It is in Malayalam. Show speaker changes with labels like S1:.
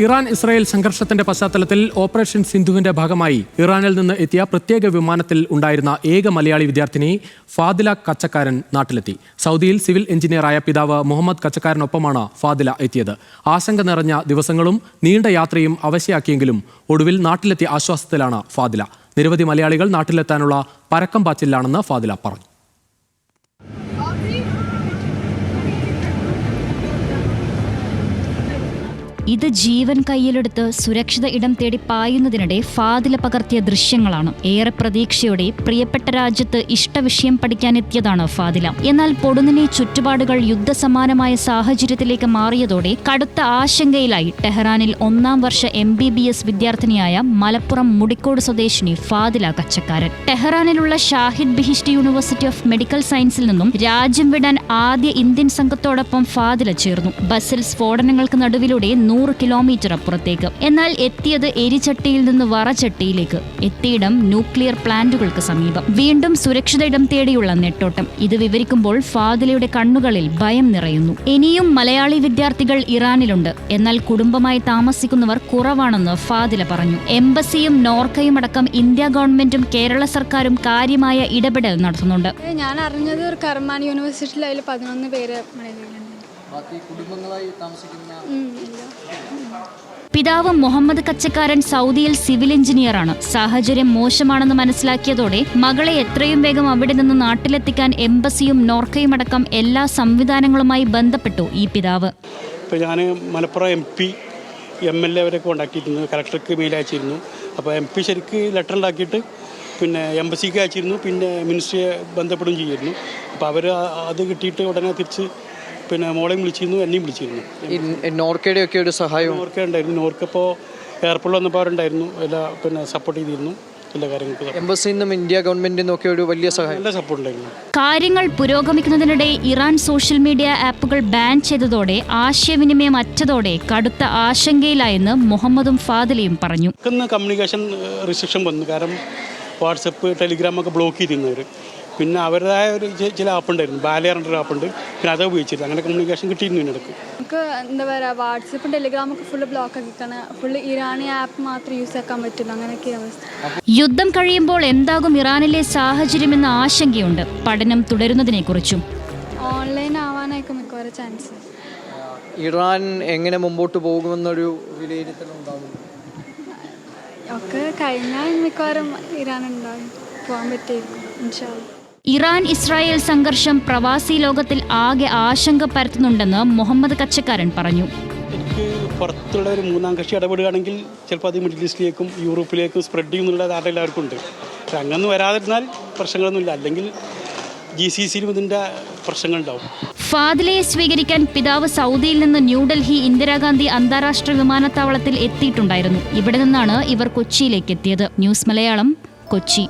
S1: ഇറാൻ ഇസ്രായേൽ സംഘർഷത്തിന്റെ പശ്ചാത്തലത്തിൽ ഓപ്പറേഷൻ സിന്ധുവിന്റെ ഭാഗമായി ഇറാനിൽ നിന്ന് എത്തിയ പ്രത്യേക വിമാനത്തിൽ ഉണ്ടായിരുന്ന ഏക മലയാളി വിദ്യാർത്ഥിനി ഫാദില കച്ചക്കാരൻ നാട്ടിലെത്തി. സൗദിയിൽ സിവിൽ എഞ്ചിനീയറായ പിതാവ് മുഹമ്മദ് കച്ചക്കാരനൊപ്പമാണ് ഫാദില എത്തിയത്. ആശങ്ക നിറഞ്ഞ ദിവസങ്ങളും നീണ്ട യാത്രയും അവശയാക്കിയെങ്കിലും ഒടുവിൽ നാട്ടിലെത്തിയ ആശ്വാസത്തിലാണ് ഫാദില. നിരവധി മലയാളികൾ നാട്ടിലെത്താനുള്ള പരക്കം പാച്ചിലാണെന്ന് ഫാദില പറഞ്ഞു.
S2: ഇത് ജീവൻ കയ്യിലെടുത്ത് സുരക്ഷിത ഇടം തേടി പായുന്നതിനിടെ ഫാദില പകർത്തിയ ദൃശ്യങ്ങളാണ്. ഏറെ പ്രതീക്ഷയോടെ പ്രിയപ്പെട്ട രാജ്യത്ത് ഇഷ്ടവിഷയം പഠിക്കാനെത്തിയതാണ് ഫാദില. എന്നാൽ പൊടുന്നിനെ ചുറ്റുപാടുകൾ യുദ്ധസമാനമായ സാഹചര്യത്തിലേക്ക് മാറിയതോടെ കടുത്ത ആശങ്കയിലായി ടെഹ്റാനിൽ 1-ാം വർഷ MBBS വിദ്യാർത്ഥിനിയായ മലപ്പുറം മുടിക്കോട് സ്വദേശിനി ഫാദില കച്ചക്കാരൻ. ടെഹ്റാനിലുള്ള Shahid Beheshti university of medical സയൻസിൽ നിന്നും രാജ്യം വിടാൻ ആദ്യ ഇന്ത്യൻ സംഘത്തോടൊപ്പം ഫാദില ചേർന്നു. ബസ്സിൽ സ്ഫോടനങ്ങൾക്ക് നടുവിലൂടെ 100 കിലോമീറ്റർ അപ്പുറത്തേക്ക്. എന്നാൽ എത്തിയത് എരിചട്ടിയിൽ നിന്ന് വറചട്ടിയിലേക്ക്. എത്തിയിടം ന്യൂക്ലിയർ പ്ലാന്റുകൾക്ക് സമീപം. വീണ്ടും സുരക്ഷിത ഇടം തേടിയുള്ള നെട്ടോട്ടം. ഇത് വിവരിക്കുമ്പോൾ ഫാദിലയുടെ കണ്ണുകളിൽ ഭയം നിറയുന്നു. ഇനിയും മലയാളി വിദ്യാർത്ഥികൾ ഇറാനിലുണ്ട്. എന്നാൽ കുടുംബമായി താമസിക്കുന്നവർ കുറവാണെന്ന് ഫാദില പറഞ്ഞു. എംബസിയും നോർക്കയും അടക്കം ഇന്ത്യ ഗവൺമെന്റും കേരള സർക്കാരും കാര്യമായ ഇടപെടൽ നടത്തുന്നുണ്ട്.
S3: ഞാൻ അറിഞ്ഞത് ഒരു കർമാൻ യൂണിവേഴ്സിറ്റിയിൽ അതിൽ 11 പേര്
S2: പിതാവ് മുഹമ്മദ് കച്ചക്കാരൻ സൗദിയിൽ സിവിൽ എഞ്ചിനീയറാണ്. സാഹചര്യം മോശമാണെന്ന് മനസ്സിലാക്കിയതോടെ മകളെ എത്രയും വേഗം അവിടെ നിന്ന് നാട്ടിലെത്തിക്കാൻ എംബസിയും നോർക്കയും അടക്കം എല്ലാ സംവിധാനങ്ങളുമായി ബന്ധപ്പെട്ടു ഈ പിതാവ്.
S4: ഇപ്പോൾ ഞാൻ മലപ്പുറം MP MLA അവരെ കോൺടാക്ട് ചെയ്തിരുന്നു. കളക്ടർക്ക് മെയിൽ അയച്ചിരുന്നു. അപ്പോൾ MP ശരിക്ക് ലെറ്റർ ഉണ്ടാക്കിയിട്ട് പിന്നെ എംബസിക്ക് അയച്ചിരുന്നു. പിന്നെ മിനിസ്ട്രിയെ ബന്ധപ്പെടുകയും ചെയ്തിരുന്നു. അപ്പോൾ അവർ അത് കിട്ടിയിട്ട് ഉടനെ തിരിച്ച് പിന്നെ മോളെയും വിളിച്ചിരുന്നു, എന്നെയും വിളിച്ചിരുന്നു.
S5: നോർക്കയുടെ ഒക്കെ ഒരു സഹായം
S4: നോർക്ക ഉണ്ടായിരുന്നു. നോർക്ക ഇപ്പോൾ എയർപോർട്ടിൽ വന്നപ്പോൾ അവരുണ്ടായിരുന്നു. എല്ലാ പിന്നെ സപ്പോർട്ട് ചെയ്തിരുന്നു എല്ലാ കാര്യങ്ങൾക്കും.
S5: എംബസിയിൽ നിന്നും ഇന്ത്യ ഗവൺമെന്റിൽ നിന്നൊക്കെ ഒരു വലിയ സഹായം,
S4: നല്ല സപ്പോർട്ട് ഉണ്ടായിരുന്നു.
S2: കാര്യങ്ങൾ പുരോഗമിക്കുന്നതിനിടെ ഇറാൻ സോഷ്യൽ മീഡിയ ആപ്പുകൾ ബാൻ ചെയ്തതോടെ ആശയവിനിമയം അറ്റതോടെ കടുത്ത ആശങ്കയിലായെന്ന് മുഹമ്മദും ഫാദിലയും പറഞ്ഞു.
S4: കമ്മ്യൂണിക്കേഷൻ റിസ്ട്രിക്ഷൻ വന്നു. കാരണം വാട്സപ്പ്, ടെലിഗ്രാം ഒക്കെ ബ്ലോക്ക് ചെയ്തിരുന്നവർ. പിന്നെ അവരുടേതായ ഒരു ചില ആപ്പ് ഉണ്ടായിരുന്നു. ബാലയറിൻ്റെ ഒരു ആപ്പുണ്ട്. പിന്നെ അത് ഉപയോഗിച്ചിരുന്നു. അങ്ങനെ കമ്മ്യൂണിക്കേഷൻ കിട്ടിയിരുന്നു. ഇതിനിടയ്ക്ക്
S3: നമുക്ക് എന്താ പറയുക, വാട്സപ്പും ടെലിഗ്രാമൊക്കെ ഫുള്ള് ബ്ലോക്ക് ആക്കിക്കാണ്. ഫുള്ള് ഇറാനി ആപ്പ് മാത്രം യൂസ് ആക്കാൻ പറ്റുള്ളൂ. അങ്ങനെയൊക്കെയാണ് അവസ്ഥ.
S2: യുദ്ധം കഴിയുമ്പോൾ എന്താകും ഇറാനിലെ സാഹചര്യമെന്ന ആശങ്കയുണ്ട്. പഠനം തുടരുന്നതിനെക്കുറിച്ചും
S3: ഓൺലൈൻ ആവാനായിരിക്കും മിക്കവാറും ചാൻസ്.
S5: ഇറാൻ എങ്ങനെ മുമ്പോട്ട് പോകുമെന്നൊരു വിലയിരുത്തലുണ്ടാകും.
S3: ഒക്കെ കഴിഞ്ഞാൽ മിക്കവാറും ഇറാൻ ഉണ്ടാകും, പോകാൻ പറ്റിയിരിക്കും ഇൻഷാ അല്ലാഹ്.
S2: ഇറാൻ ഇസ്രായേൽ സംഘർഷം പ്രവാസി ലോകത്തിൽ ആകെ ആശങ്ക പരത്തുന്നുണ്ടെന്ന് മുഹമ്മദ് കച്ചക്കാരൻ പറഞ്ഞു.
S4: എനിക്ക് പുറത്തുള്ള ഒരു 3-ാം കക്ഷി ഇടപെടുകയാണെങ്കിൽ ചിലപ്പോൾ അത് മിഡിൽ ഈസ്റ്റിലേക്കും യൂറോപ്പിലേക്കും സ്പ്രെഡ് ചെയ്യുന്നുള്ള ധാരണ എല്ലാവർക്കും ഉണ്ട്. പക്ഷെ അങ്ങനെ വരാതിരുന്നാൽ പ്രശ്നങ്ങളൊന്നുമില്ല. അല്ലെങ്കിൽ GCCയിലും ഇതിൻ്റെ പ്രശ്നങ്ങളുണ്ടാവും.
S2: ഫാദിലയെ സ്വീകരിക്കാൻ പിതാവ് സൗദിയിൽ നിന്ന് ന്യൂഡൽഹി ഇന്ദിരാഗാന്ധി അന്താരാഷ്ട്ര വിമാനത്താവളത്തിൽ എത്തിയിട്ടുണ്ടായിരുന്നു. ഇവിടെ നിന്നാണ് ഇവർ കൊച്ചിയിലേക്ക് എത്തിയത്. ന്യൂസ് മലയാളം, കൊച്ചി.